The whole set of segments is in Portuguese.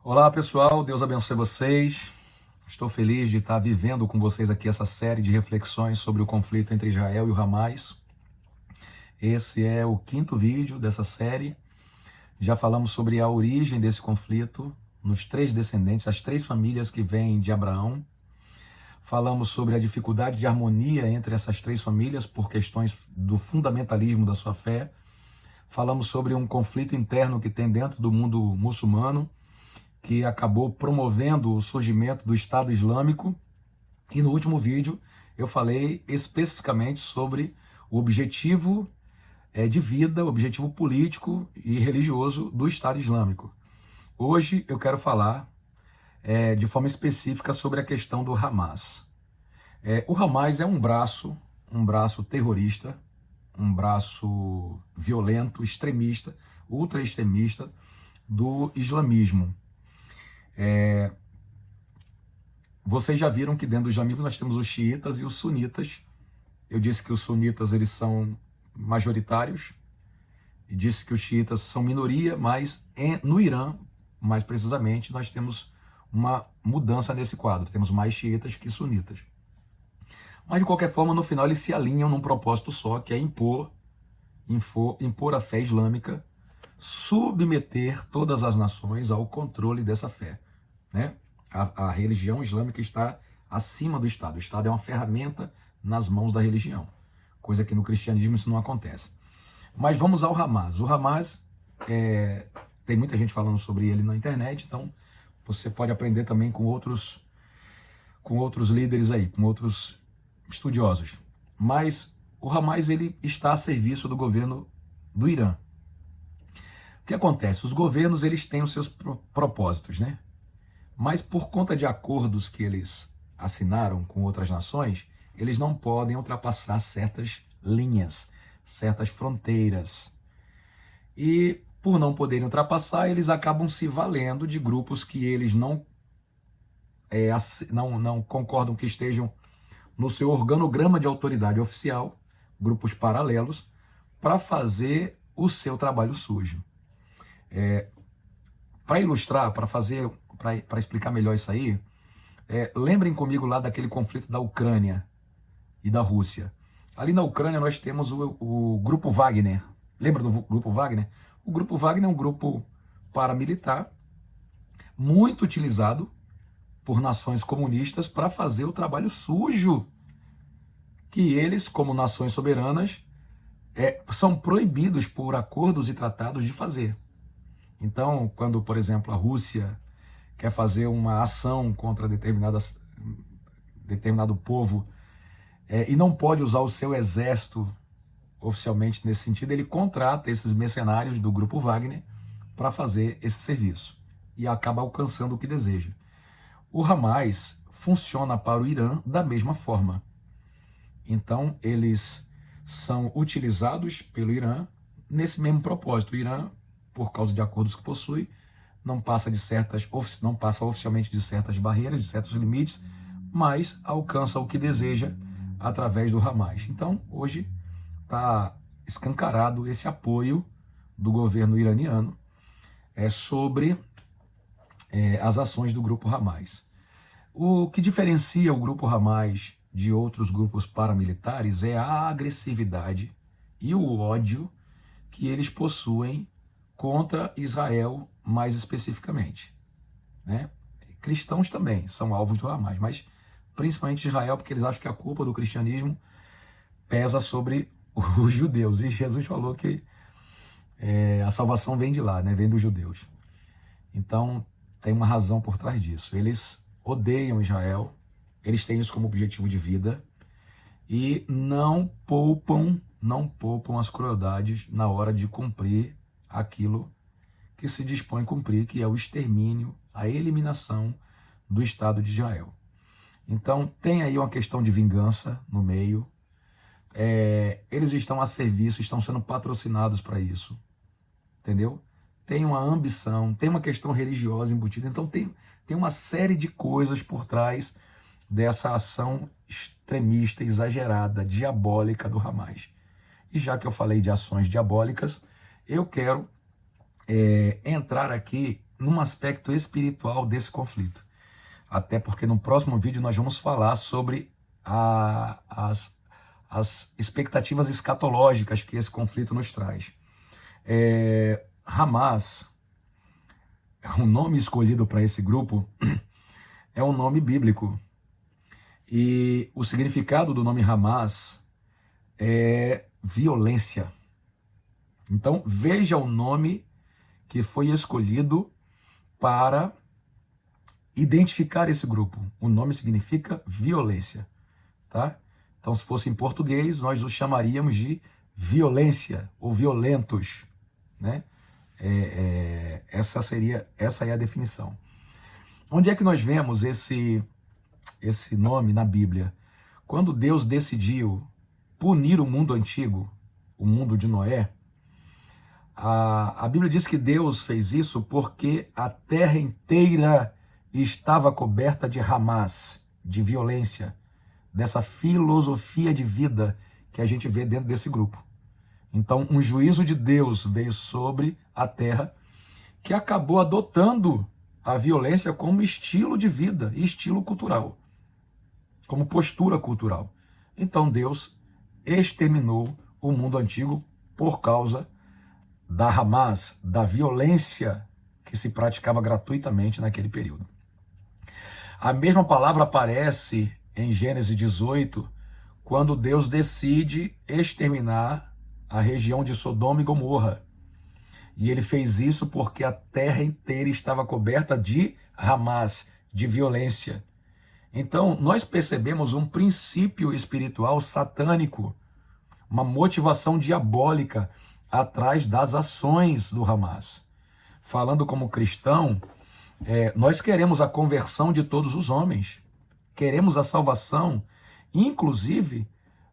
Olá pessoal, Deus abençoe vocês. Estou feliz de estar vivendo com vocês aqui essa série de reflexões sobre o conflito entre Israel e o Hamas. Esse é o quinto vídeo dessa série. Já falamos sobre a origem desse conflito nos três descendentes, as três famílias que vêm de Abraão. Falamos sobre a dificuldade de harmonia entre essas três famílias por questões do fundamentalismo da sua fé. Falamos sobre um conflito interno que tem dentro do mundo muçulmano, que acabou promovendo o surgimento do Estado Islâmico. E no último vídeo eu falei especificamente sobre o objetivo de vida, o objetivo político e religioso do Estado Islâmico. Hoje eu quero falar de forma específica sobre a questão do Hamas. O Hamas é um braço terrorista, um braço violento, extremista, ultra-extremista do islamismo. Vocês já viram que dentro do islamismo nós temos os xiitas e os sunitas. Eu disse que os sunitas eles são majoritários e disse que os xiitas são minoria, mas no Irã, mais precisamente, nós temos uma mudança nesse quadro. Temos mais xiitas que sunitas. Mas de qualquer forma, no final eles se alinham num propósito só, que é impor a fé islâmica, submeter todas as nações ao controle dessa fé, né? A religião islâmica está acima do Estado. O Estado é uma ferramenta nas mãos da religião, coisa que no cristianismo isso não acontece. Mas vamos ao Hamas. O Hamas, tem muita gente falando sobre ele na internet, então você pode aprender também com outros líderes aí, com outros estudiosos. Mas o Hamas ele está a serviço do governo do Irã. O que acontece? Os governos eles têm os seus propósitos, né? Mas por conta de acordos que eles assinaram com outras nações, eles não podem ultrapassar certas linhas, certas fronteiras. E por não poderem ultrapassar, eles acabam se valendo de grupos que eles não concordam que estejam no seu organograma de autoridade oficial, grupos paralelos, para fazer o seu trabalho sujo. Para ilustrar, para explicar melhor isso aí, lembrem comigo lá daquele conflito da Ucrânia e da Rússia. Ali na Ucrânia nós temos o Grupo Wagner. Lembra do Grupo Wagner? O Grupo Wagner é um grupo paramilitar muito utilizado por nações comunistas para fazer o trabalho sujo que eles, como nações soberanas, são proibidos por acordos e tratados de fazer. Então, quando, por exemplo, a Rússia quer fazer uma ação contra determinado povo e não pode usar o seu exército oficialmente nesse sentido, ele contrata esses mercenários do Grupo Wagner para fazer esse serviço e acaba alcançando o que deseja. O Hamas funciona para o Irã da mesma forma. Então, eles são utilizados pelo Irã nesse mesmo propósito. O Irã, por causa de acordos que possui, não passa oficialmente de certas barreiras, de certos limites, mas alcança o que deseja através do Hamas. Então, hoje está escancarado esse apoio do governo iraniano sobre as ações do grupo Hamas. O que diferencia o grupo Hamas de outros grupos paramilitares é a agressividade e o ódio que eles possuem contra Israel, mais especificamente, né? Cristãos também são alvos do Hamas, mas principalmente Israel, porque eles acham que a culpa do cristianismo pesa sobre os judeus. E Jesus falou que a salvação vem de lá, né? Vem dos judeus. Então, tem uma razão por trás disso. Eles odeiam Israel, eles têm isso como objetivo de vida e não poupam as crueldades na hora de cumprir aquilo que se dispõe a cumprir, que é o extermínio, a eliminação do Estado de Israel. Então, tem aí uma questão de vingança no meio. Eles estão a serviço, estão sendo patrocinados para isso, entendeu? Tem uma ambição, tem uma questão religiosa embutida, então tem uma série de coisas por trás dessa ação extremista, exagerada, diabólica do Hamas. E já que eu falei de ações diabólicas, eu quero entrar aqui num aspecto espiritual desse conflito. Até porque no próximo vídeo nós vamos falar sobre as expectativas escatológicas que esse conflito nos traz. Hamas, o nome escolhido para esse grupo é um nome bíblico. E o significado do nome Hamas é violência. Então veja o nome que foi escolhido para identificar esse grupo. O nome significa violência, tá? Então, se fosse em português, nós os chamaríamos de violência ou violentos, né? Essa é a definição. Onde é que nós vemos esse nome na Bíblia? Quando Deus decidiu punir o mundo antigo, o mundo de Noé, a Bíblia diz que Deus fez isso porque a terra inteira estava coberta de Hamas, de violência, dessa filosofia de vida que a gente vê dentro desse grupo. Então, um juízo de Deus veio sobre a terra que acabou adotando a violência como estilo de vida, estilo cultural, como postura cultural. Então, Deus exterminou o mundo antigo por causa da Hamas, da violência que se praticava gratuitamente naquele período. A mesma palavra aparece em Gênesis 18, quando Deus decide exterminar a região de Sodoma e Gomorra. E ele fez isso porque a terra inteira estava coberta de Hamas, de violência. Então, nós percebemos um princípio espiritual satânico, uma motivação diabólica atrás das ações do Hamas. Falando como cristão, nós queremos a conversão de todos os homens. Queremos a salvação, inclusive,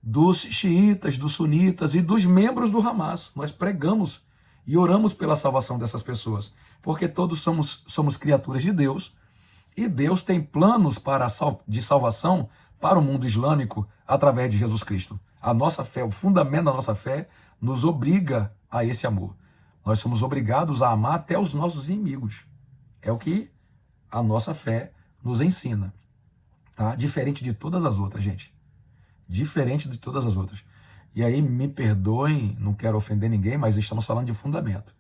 dos xiitas, dos sunitas e dos membros do Hamas. Nós pregamos e oramos pela salvação dessas pessoas, porque todos somos criaturas de Deus, e Deus tem planos de salvação para o mundo islâmico através de Jesus Cristo. A nossa fé, o fundamento da nossa fé, nos obriga a esse amor. Nós somos obrigados a amar até os nossos inimigos. É o que a nossa fé nos ensina. Tá? Diferente de todas as outras, gente. Diferente de todas as outras. E aí, me perdoem, não quero ofender ninguém, mas estamos falando de fundamento.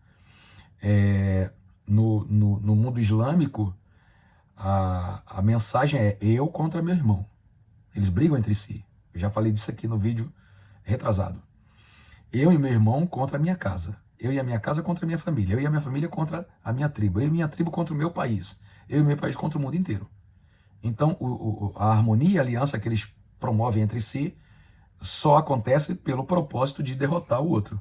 No mundo islâmico, a mensagem é eu contra meu irmão. Eles brigam entre si. Eu já falei disso aqui no vídeo retrasado. Eu e meu irmão contra a minha casa. Eu e a minha casa contra a minha família. Eu e a minha família contra a minha tribo. Eu e a minha tribo contra o meu país. Eu e o meu país contra o mundo inteiro. Então, a harmonia e a aliança que eles promovem entre si só acontece pelo propósito de derrotar o outro.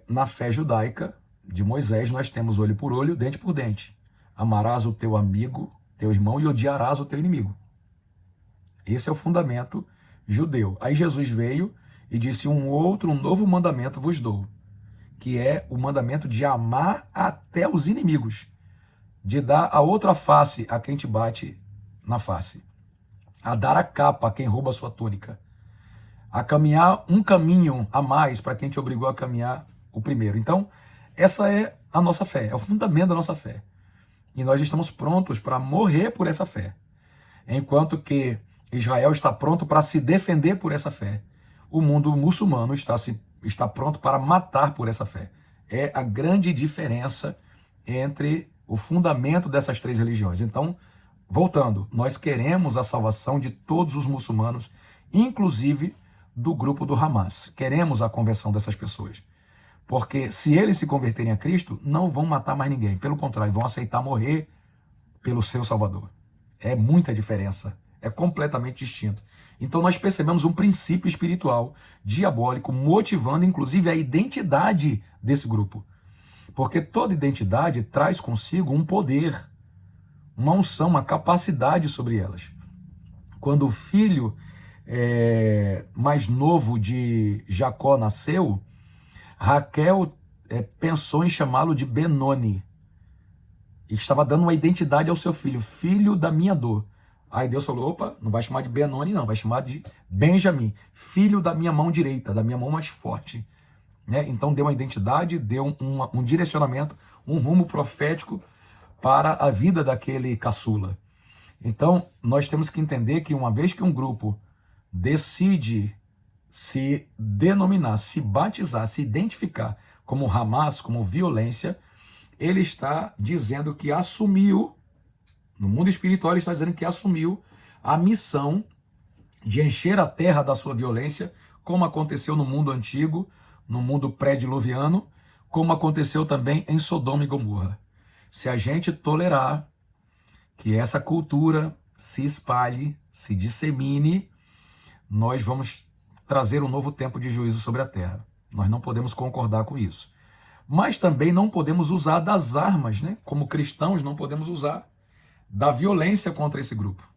Na fé judaica de Moisés, nós temos olho por olho, dente por dente. Amarás o teu amigo, teu irmão, e odiarás o teu inimigo. Esse é o fundamento judeu. Aí Jesus veio e disse: um novo mandamento vos dou, que é o mandamento de amar até os inimigos, de dar a outra face a quem te bate na face, a dar a capa a quem rouba a sua túnica, a caminhar um caminho a mais para quem te obrigou a caminhar o primeiro. Então, essa é a nossa fé, é o fundamento da nossa fé. E nós estamos prontos para morrer por essa fé, enquanto que Israel está pronto para se defender por essa fé. O mundo muçulmano está pronto para matar por essa fé. É a grande diferença entre o fundamento dessas três religiões. Então, voltando, nós queremos a salvação de todos os muçulmanos, inclusive do grupo do Hamas. Queremos a conversão dessas pessoas. Porque se eles se converterem a Cristo, não vão matar mais ninguém. Pelo contrário, vão aceitar morrer pelo seu Salvador. É muita diferença. É completamente distinto. Então nós percebemos um princípio espiritual diabólico motivando inclusive a identidade desse grupo. Porque toda identidade traz consigo um poder, uma unção, uma capacidade sobre elas. Quando o filho mais novo de Jacó nasceu, Raquel pensou em chamá-lo de Benoni. E estava dando uma identidade ao seu filho, filho da minha dor. Aí Deus falou: opa, não vai chamar de Benoni não, vai chamar de Benjamim, filho da minha mão direita, da minha mão mais forte. Então deu uma identidade, deu um direcionamento, um rumo profético para a vida daquele caçula. Então, nós temos que entender que uma vez que um grupo decide se denominar, se batizar, se identificar como Hamas, como violência, ele está dizendo que assumiu, no mundo espiritual ele está dizendo que assumiu a missão de encher a terra da sua violência, como aconteceu no mundo antigo, no mundo pré-diluviano, como aconteceu também em Sodoma e Gomorra. Se a gente tolerar que essa cultura se espalhe, se dissemine, nós vamos trazer um novo tempo de juízo sobre a terra. Nós não podemos concordar com isso. Mas também não podemos usar das armas, né? Como cristãos, não podemos usar da violência contra esse grupo.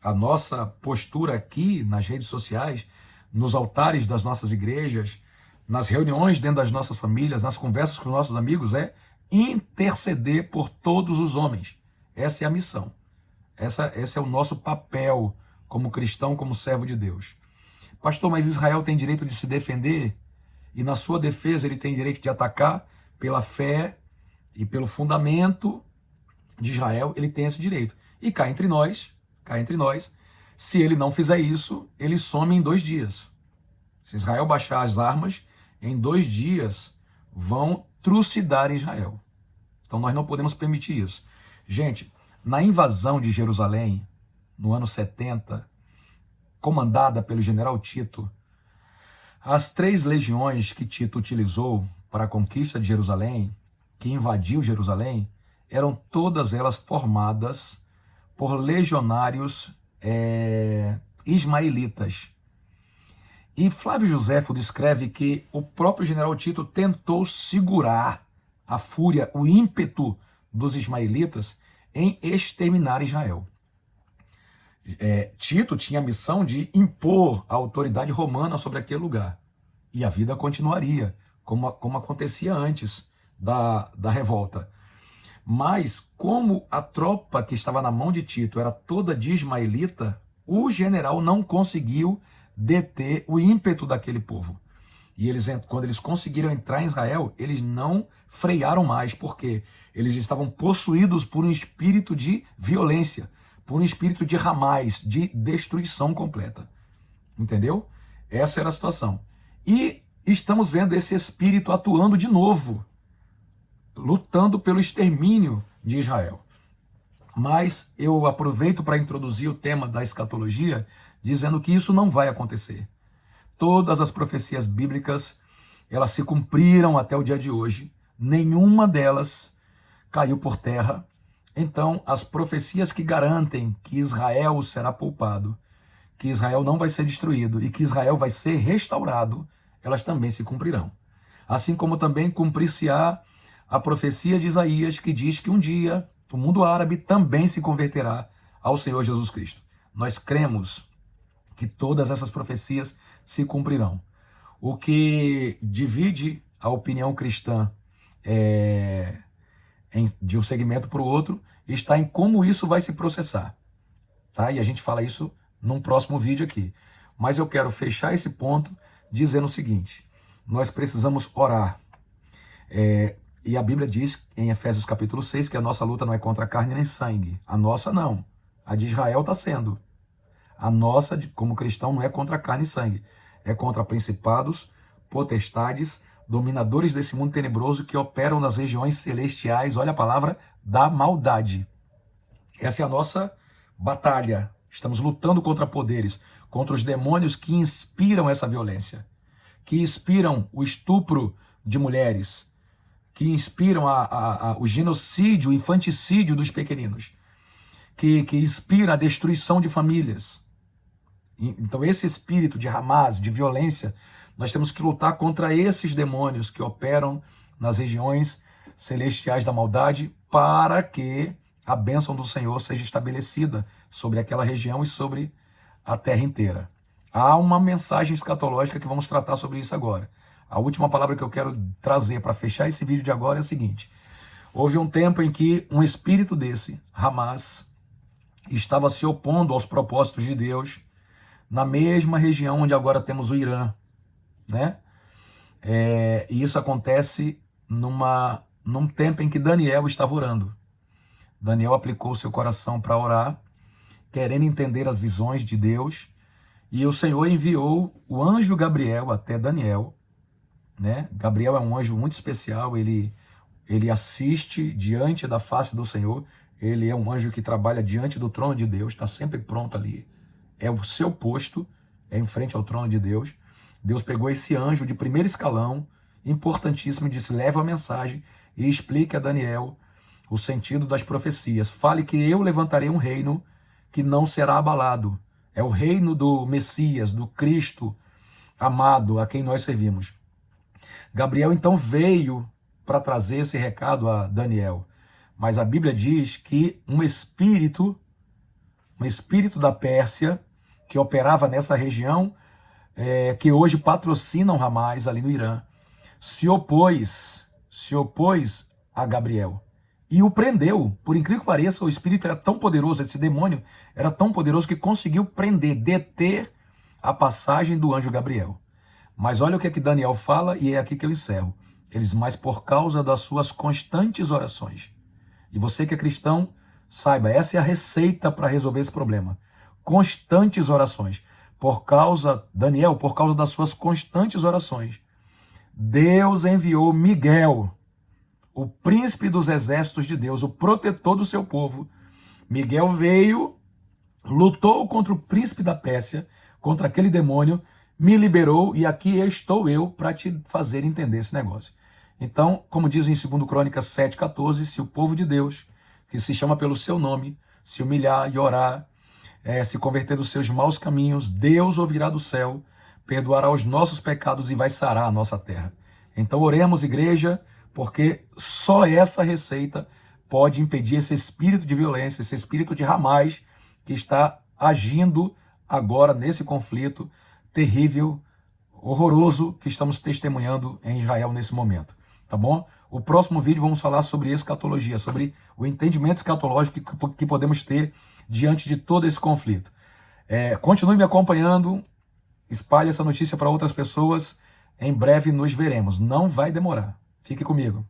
A nossa postura aqui nas redes sociais, nos altares das nossas igrejas, nas reuniões dentro das nossas famílias, nas conversas com os nossos amigos, é interceder por todos os homens. Essa é a missão. Esse é o nosso papel como cristão, como servo de Deus. Pastor, mas Israel tem direito de se defender? E na sua defesa ele tem direito de atacar pela fé e pelo fundamento de Israel, ele tem esse direito. E cá entre nós, se ele não fizer isso, ele some em 2 dias. Se Israel baixar as armas, em 2 dias vão trucidar Israel. Então nós não podemos permitir isso. Gente, na invasão de Jerusalém, no ano 70, comandada pelo general Tito, as 3 legiões que Tito utilizou para a conquista de Jerusalém, que invadiu Jerusalém, eram todas elas formadas por legionários ismaelitas. E Flávio Joséfo descreve que o próprio general Tito tentou segurar a fúria, o ímpeto dos ismaelitas em exterminar Israel. Tito tinha a missão de impor a autoridade romana sobre aquele lugar. E a vida continuaria, como acontecia antes da revolta. Mas, como a tropa que estava na mão de Tito era toda de ismaelita, o general não conseguiu deter o ímpeto daquele povo. E quando eles conseguiram entrar em Israel, eles não frearam mais, porque eles estavam possuídos por um espírito de violência, por um espírito de Hamas, de destruição completa. Entendeu? Essa era a situação. E estamos vendo esse espírito atuando de novo, lutando pelo extermínio de Israel. Mas eu aproveito para introduzir o tema da escatologia, dizendo que isso não vai acontecer. Todas as profecias bíblicas, elas se cumpriram até o dia de hoje, nenhuma delas caiu por terra. Então, as profecias que garantem que Israel será poupado, que Israel não vai ser destruído e que Israel vai ser restaurado, elas também se cumprirão. Assim como também cumprir-se-á a profecia de Isaías, que diz que um dia o mundo árabe também se converterá ao Senhor Jesus Cristo. Nós cremos que todas essas profecias se cumprirão. O que divide a opinião cristã de um segmento para o outro está em como isso vai se processar. Tá? E a gente fala isso num próximo vídeo aqui. Mas eu quero fechar esse ponto dizendo o seguinte: nós precisamos orar. E a Bíblia diz em Efésios capítulo 6 que a nossa luta não é contra carne nem sangue. A nossa não. A de Israel está sendo. A nossa, como cristão, não é contra carne e sangue. É contra principados, potestades, dominadores desse mundo tenebroso que operam nas regiões celestiais, olha a palavra, da maldade. Essa é a nossa batalha. Estamos lutando contra poderes, contra os demônios que inspiram essa violência, que inspiram o estupro de mulheres, que inspiram o genocídio, o infanticídio dos pequeninos, que inspira a destruição de famílias. Então esse espírito de Hamas, de violência, nós temos que lutar contra esses demônios que operam nas regiões celestiais da maldade para que a bênção do Senhor seja estabelecida sobre aquela região e sobre a terra inteira. Há uma mensagem escatológica que vamos tratar sobre isso agora. A última palavra que eu quero trazer para fechar esse vídeo de agora é a seguinte: houve um tempo em que um espírito desse, Hamas, estava se opondo aos propósitos de Deus na mesma região onde agora temos o Irã, né? E isso acontece numa num tempo em que Daniel estava orando. Daniel aplicou seu coração para orar, querendo entender as visões de Deus, e o Senhor enviou o anjo Gabriel até Daniel, né? Gabriel é um anjo muito especial, ele assiste diante da face do Senhor, ele é um anjo que trabalha diante do trono de Deus, está sempre pronto ali, é o seu posto, é em frente ao trono de Deus. Deus pegou esse anjo de primeiro escalão, importantíssimo, e disse: leva a mensagem e explique a Daniel o sentido das profecias. Fale que eu levantarei um reino que não será abalado. É o reino do Messias, do Cristo amado, a quem nós servimos. Gabriel então veio para trazer esse recado a Daniel. Mas a Bíblia diz que um espírito da Pérsia, que operava nessa região, que hoje patrocina o Hamas ali no Irã, se opôs a Gabriel e o prendeu. Por incrível que pareça, o espírito era tão poderoso, esse demônio era tão poderoso que conseguiu prender, deter a passagem do anjo Gabriel. Mas olha o que Daniel fala, e é aqui que eu encerro. Mas por causa das suas constantes orações. E você que é cristão, saiba, essa é a receita para resolver esse problema. Constantes orações. Daniel, por causa das suas constantes orações, Deus enviou Miguel, o príncipe dos exércitos de Deus, o protetor do seu povo. Miguel veio, lutou contra o príncipe da Pérsia, contra aquele demônio, me liberou, e aqui estou eu para te fazer entender esse negócio. Então, como diz em 2 Crônicas 7,14, se o povo de Deus, que se chama pelo seu nome, se humilhar e orar, se converter dos seus maus caminhos, Deus ouvirá do céu, perdoará os nossos pecados e vai sarar a nossa terra. Então oremos, igreja, porque só essa receita pode impedir esse espírito de violência, esse espírito de Hamas que está agindo agora nesse conflito terrível, horroroso que estamos testemunhando em Israel nesse momento. Tá bom? O próximo vídeo vamos falar sobre escatologia, sobre o entendimento escatológico que podemos ter diante de todo esse conflito. Continue me acompanhando, espalhe essa notícia para outras pessoas. Em breve nos veremos. Não vai demorar. Fique comigo.